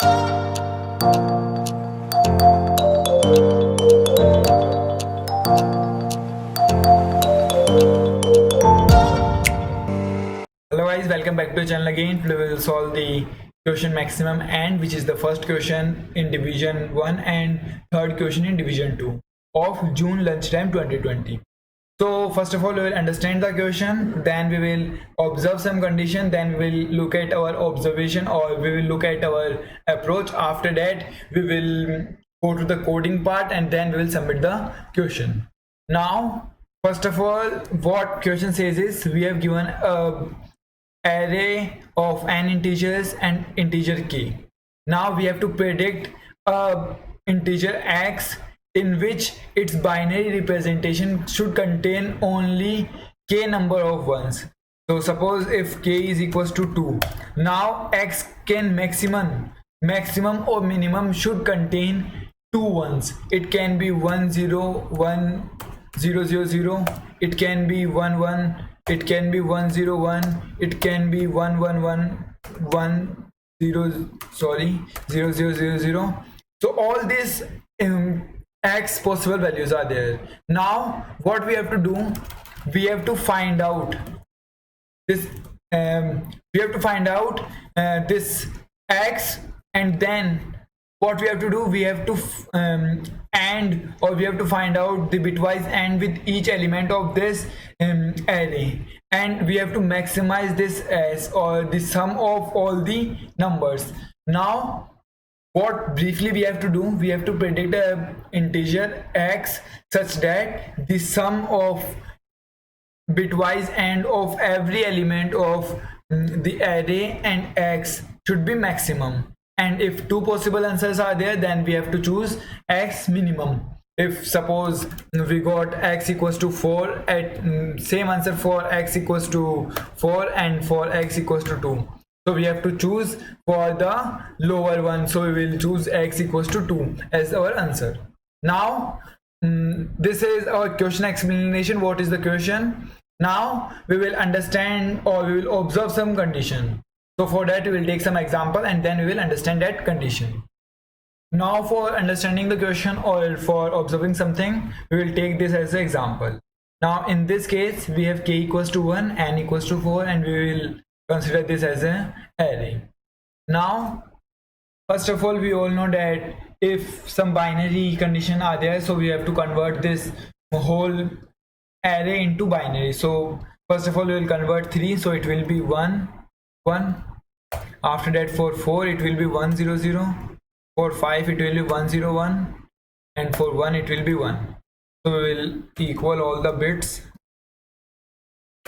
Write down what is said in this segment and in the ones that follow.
Hello guys, welcome back to the channel again. Today we will solve the question maximum and which is the first question in division 1 and third question in division 2 of June lunchtime 2020. So first of all we will understand the question, then we will observe some condition, then we will look at our observation or we will look at our approach. After that we will go to the coding part and then we will submit the question. Now first of all what question says is we have given a array of n integers and integer k. Now we have to predict a integer x in which its binary representation should contain only k number of ones. So suppose if k is equals to 2, now x can maximum or minimum should contain 2 ones. It can be 1 0 1 0 0 0, it can be 1 1, it can be 1 0 1, it can be 1 1 1 1 0 sorry 0 0 0 0. So all these x possible values are there. Now what we have to do, we have to find out this this x, and then what we have to do, we have to AND, or we have to find out the bitwise AND with each element of this array, and we have to maximize this as or the sum of all the numbers. Now what briefly we have to do, we have to predict a integer x such that the sum of bitwise AND of every element of the array and x should be maximum. And if two possible answers are there, then we have to choose x minimum. If suppose we got x equals to 4 at same answer for x equals to 4 and for x equals to 2, so we have to choose for the lower one, so we will choose x equals to 2 as our answer. Now this is our question explanation. What is the question? Now we will understand or we will observe some condition. So for that we will take some example and then we will understand that condition. Now for understanding the question or for observing something, we will take this as an example. Now in this case we have k equals to 1, n equals to 4, and we will consider this as an array. Now first of all we all know that if some binary condition are there, so we have to convert this whole array into binary. So first of all we will convert 3, so it will be 1 1. After that for 4 it will be 1 0 0, for 5 it will be 1 0 1, and for 1 it will be 1. So we will equal all the bits.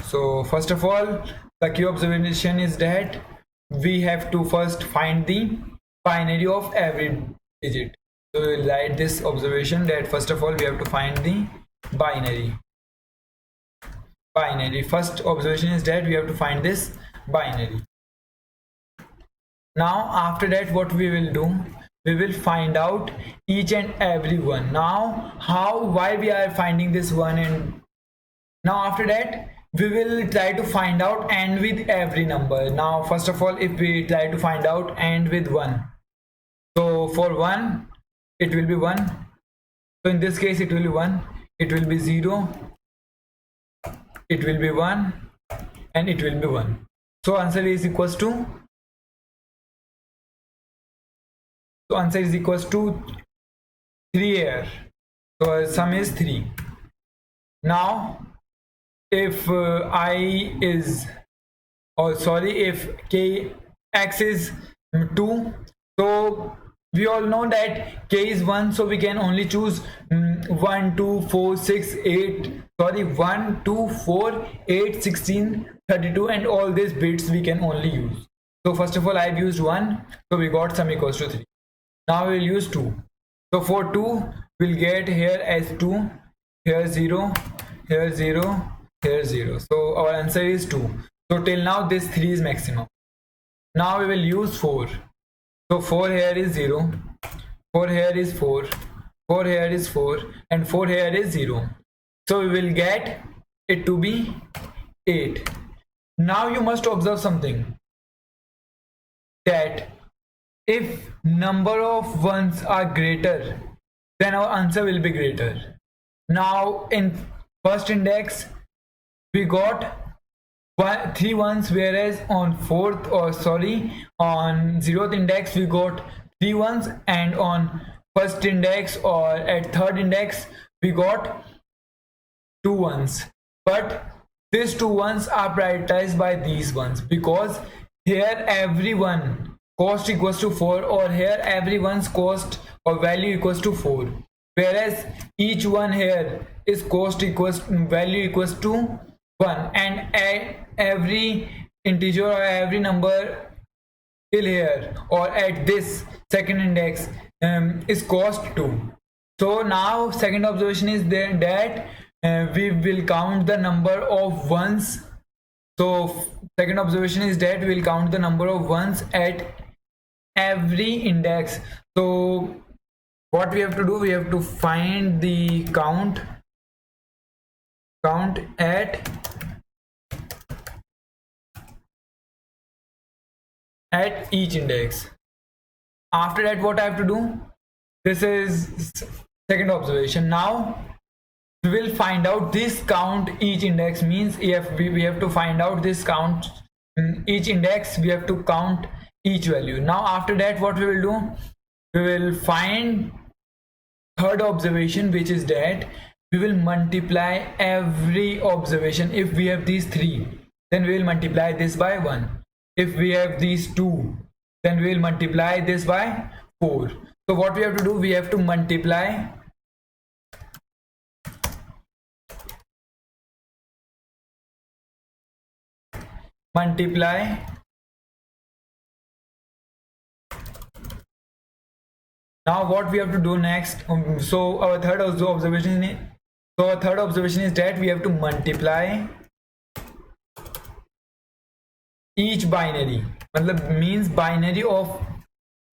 So first of all the key observation is that we have to first find the binary of every digit. So we will write this observation that first of all we have to find the binary. First observation is that we have to find this binary. Now after that what we will do, we will find out each and every one. Now why we are finding this one, and now after that we will try to find out AND with every number. Now first of all if we try to find out AND with 1, so for 1 it will be 1, so in this case it will be 1, it will be 0, it will be 1, and it will be 1. So answer is equals to 3 here. So our sum is 3. Now if if x is 2, so we all know that k is 1, so we can only choose 1 2 4 6 8 1 2 4 8 16 32, and all these bits we can only use. So first of all I've used 1, so we got sum equals to 3. Now we'll use 2. So for 2 we'll get here as 2, here 0, here 0, here 0. So our answer is 2. So till now this 3 is maximum. Now we will use 4. So 4 here is 0, 4 here is 4, 4 here is 4, and 4 here is 0. So we will get it to be 8. Now you must observe something, that if number of ones are greater, then our answer will be greater. Now in first index we got three ones, whereas on fourth, or sorry, on zeroth index we got three ones, and on first index or at third index we got two ones. But these two ones are prioritized by these ones, because here everyone cost equals to 4, or here everyone's cost or value equals to 4, whereas each one here is cost equals value equals to 1, and every integer or every number till here or at this second index is cost 2. So now second observation is there that we will count the number of ones. So second observation is that we will count the number of ones at every index. So what we have to do, we have to find the count at each index. After that, what I have to do, this is second observation. Now we will find out this count each index, means if we have to find out this count each index, we have to count each value. Now after that, what we will do, we will find third observation, which is that we will multiply every observation. If we have these three, then we will multiply this by 1. If we have these two, then we will multiply this by 4. So what we have to do, we have to multiply now what we have to do next, so our third observation is that we have to multiply each binary, means binary of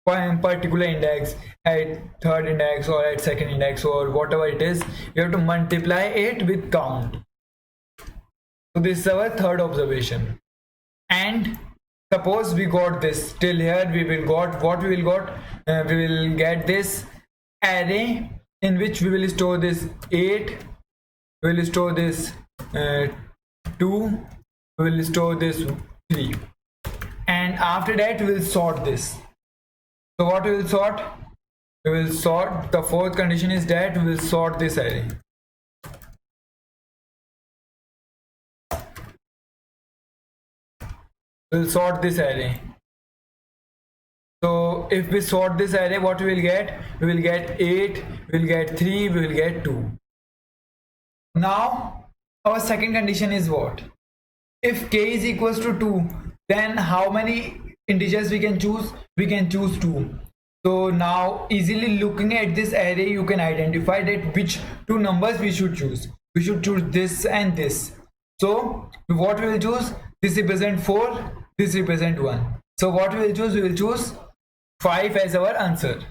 particular index at third index or at second index or whatever it is. We have to multiply it with count. So this is our third observation. And suppose we got this till here, we will get this array in which we will store this 8, we will store this 2, we will store this 3, and after that we will sort this. So what we will sort? We will sort, the fourth condition is that we will sort this array. We will sort this array. So if we sort this array, what we will get? We will get 8, we will get 3, we will get 2. Now our second condition is what? If k is equals to 2, then how many integers we can choose? We can choose 2. So now easily looking at this array, you can identify that which two numbers we should choose. We should choose this and this. So what we will choose? This represent 4, this represent 1. So what we will choose? We will choose 5 as our answer.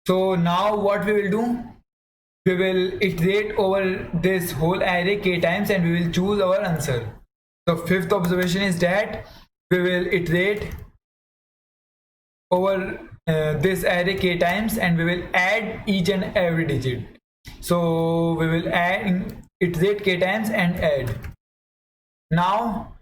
So now what we will do? We will iterate over this whole array k times and we will choose our answer. So fifth observation is that we will iterate over this array k times and we will add each and every digit. So we will iterate k times and add. Now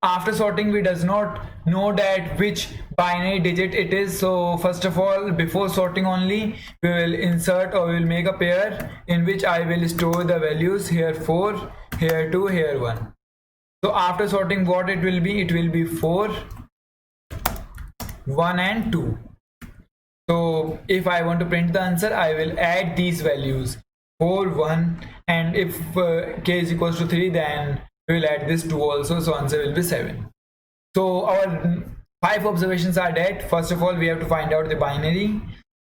after sorting, we does not know that which binary digit it is. So first of all, before sorting only, we will insert or we will make a pair in which I will store the values, here 4, here 2, here 1. So after sorting, what it will be? It will be 4, 1 and 2. So if I want to print the answer, I will add these values 4, 1, and if k is equals to 3, then we will add this 2 also, so answer will be 7. So our 5 observations are that first of all we have to find out the binary.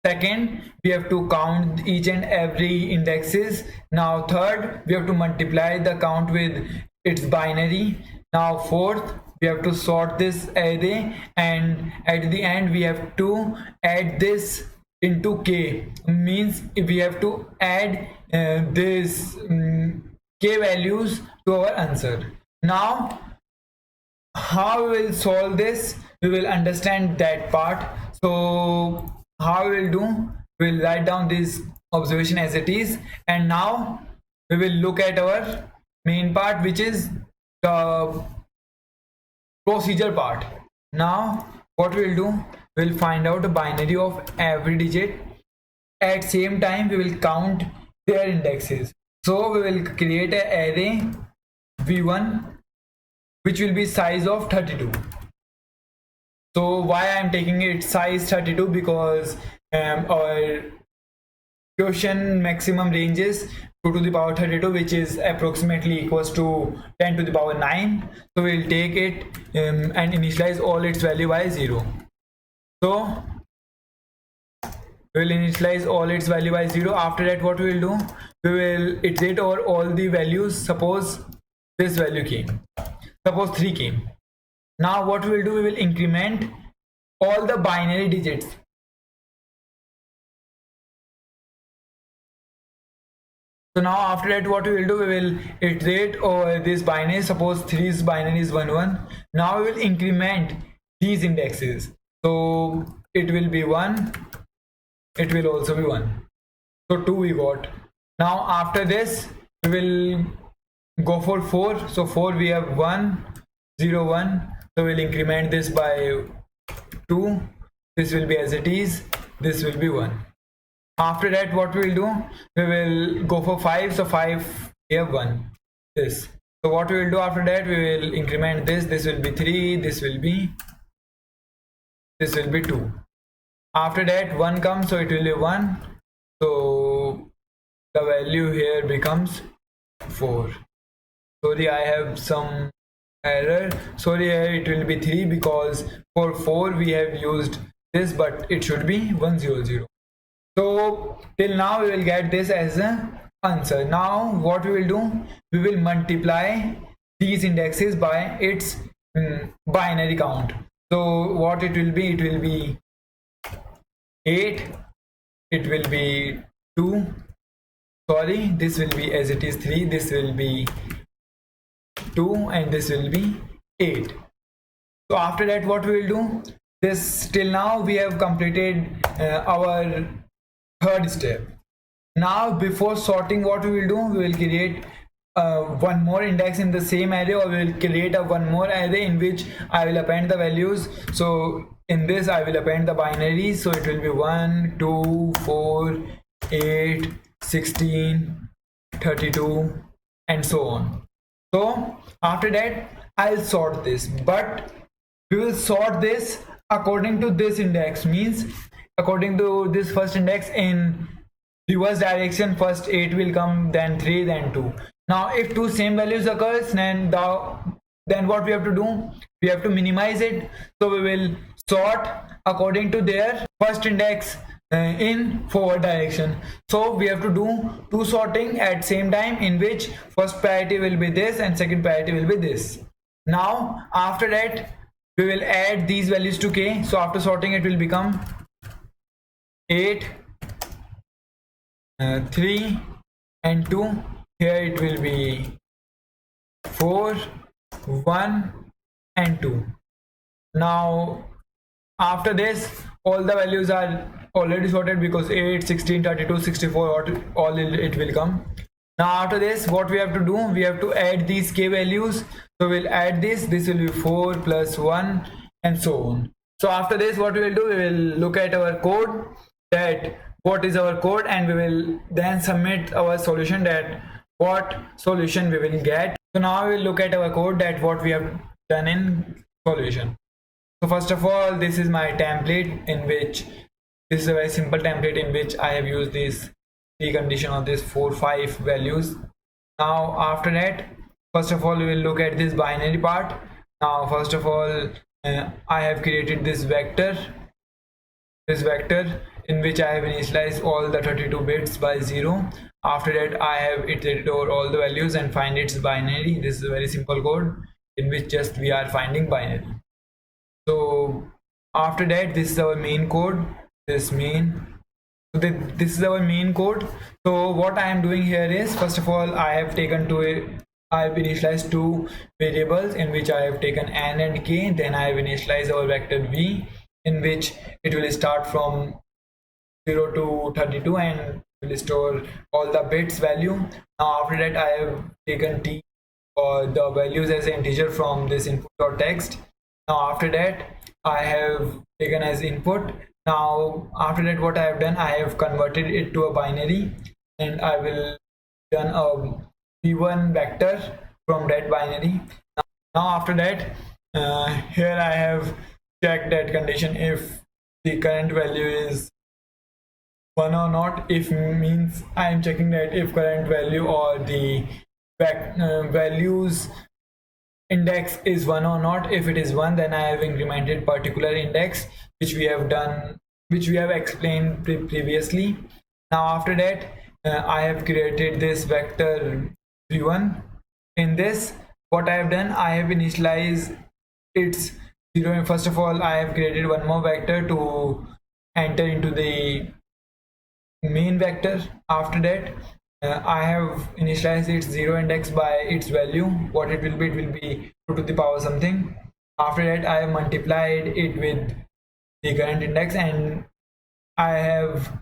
Second, we have to count each and every indexes. Now third, we have to multiply the count with its binary. Now fourth, we have to sort this array, and at the end we have to add this into k, means we have to add this k values to our answer. Now how we will solve this, we will understand that part. So how we will do, we'll write down this observation as it is, and now we will look at our main part, which is the procedure part. Now what we'll do, we'll find out the binary of every digit. At same time we will count their indexes. So we will create an array v1 which will be size of 32. So why I am taking it size 32, because our quotient maximum ranges 2 to the power 32, which is approximately equals to 10 to the power 9. So we'll take it and initialize all its value by 0. So we will initialize all its value by 0. After that, what we will do, we will iterate over all the values. Suppose this value came, suppose 3 came. Now what we will do, we will increment all the binary digits. So now after that, what we will do, we will iterate over this binary. Suppose 3's binary is 1 1. Now we will increment these indexes. So it will be 1, it will also be 1. So 2 we got. Now after this we will go for 4. So 4 we have 1 0 1. So we'll increment this by 2. This will be as it is, this will be 1. After that, what we will do, we will go for 5. So 5 we have 1, this. So what we will do after that, we will increment this. This will be 3, this will be 2. After that 1 comes, so it will be 1. So the value here becomes 4. Sorry, I have some error. Sorry, here it will be 3, because for 4 we have used this, but it should be 100. So till now we will get this as an answer. Now what we will do, we will multiply these indexes by its binary count. So what it will be 8, it will be 2, sorry, this will be as it is 3, this will be 2, and this will be 8. So after that, what we will do, this till now we have completed our third step. Now before sorting, what we will do, we will create one more index in the same array, or we will create a one more array in which I will append the values. So in this I will append the binaries. So it will be 1 2 4 8 16 32 and so on. So after that I'll sort this, but we will sort this according to this index, means according to this first index in reverse direction. First 8 will come, then 3, then 2. Now if two same values occurs, then what we have to do, we have to minimize it. So we will sort according to their first index in forward direction. So we have to do two sorting at same time, in which first priority will be this and second priority will be this. Now after that we will add these values to k. So after sorting, it will become 8 3 and 2. Here it will be 4 1 and 2. Now after this, all the values are already sorted, because 8 16 32 64 all it will come. Now after this, what we have to do, we have to add these k values. So we'll add this will be 4 plus 1 and so on. So after this, what we will do, we will look at our code, that what is our code, and we will then submit our solution, that what solution we will get. So now we will look at our code, that what we have done in solution. So first of all, this is my template, in which this is a very simple template in which I have used this precondition of this 4 5 values. Now after that, first of all, we will look at this binary part. Now first of all, I have created this vector in which I have initialized all the 32 bits by 0. After that, I have iterated over all the values and find its binary. This is a very simple code in which just we are finding binary. So after that, this is our main code, this is our main code. So what I am doing here is, first of all, I have initialized two variables in which I have taken n and k. Then I have initialized our vector v. in which it will start from 0 to 32 and will store all the bits value. Now after that I have taken t or the values as an integer from this input.text. Now after that I have taken as input. Now after that what I have done, I have converted it to a binary and I will done a v1 vector from that binary. Now after that here I have checked that condition if the current value is 1 or not. If means I am checking that if current value or the values index is 1 or not. If it is 1, then I have incremented particular index, which we have done, which we have explained previously. Now after that I have created this vector v1. In this what I have done, I have initialized its 0. First of all I have created one more vector to enter into the main vector. After that I have initialized its 0 index by its value. What it will be 2 to the power something. After that I have multiplied it with the current index and I have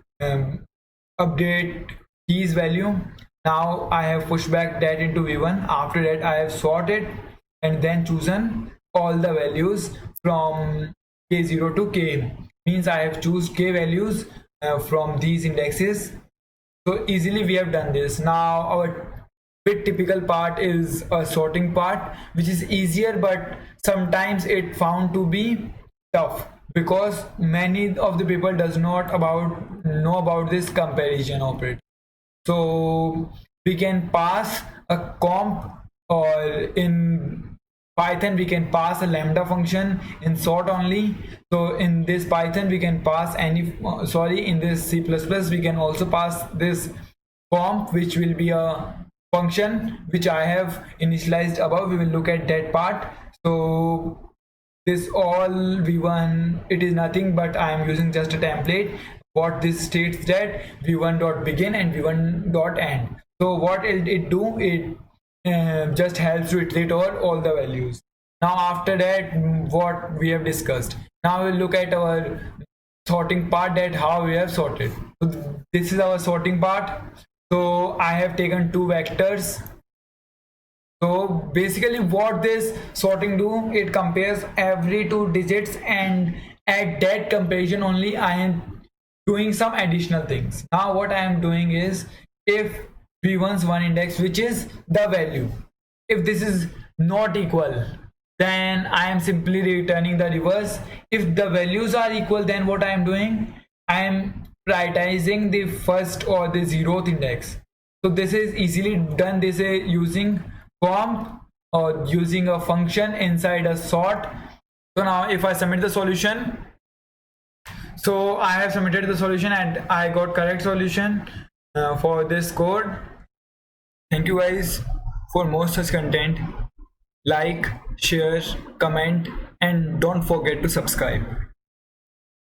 update t's value. Now I have pushed back that into v1. After that I have sorted and then chosen all the values from k0 to k, means I have choose k values from these indexes. So easily we have done this. Now our bit typical part is a sorting part, which is easier, but sometimes it found to be tough because many of the people does not know about this comparison operator. So we can pass a comp, or in Python we can pass a lambda function in sort only. So in this Python we can pass any in this C++ we can also pass this comp, which will be a function which I have initialized above. We will look at that part. So this all v1, it is nothing but I am using just a template. What this states that v1.begin and v1.end. So what it do, it just helps to iterate over all the values. Now after that what we have discussed, now we'll look at our sorting part, that how we have sorted. So this is our sorting part. So I have taken two vectors. So basically what this sorting do, it compares every two digits, and at that comparison only I am doing some additional things. Now what I am doing is, if v1's one index, which is the value, if this is not equal, then I am simply returning the reverse. If the values are equal, then what I am doing, I am prioritizing the first or the 0th index. So this is easily done. This is using comp or using a function inside a sort. So now if I submit the solution, so I have submitted the solution and I got correct solution for this code. Thank you guys. For more such content, like, share, comment, and don't forget to subscribe.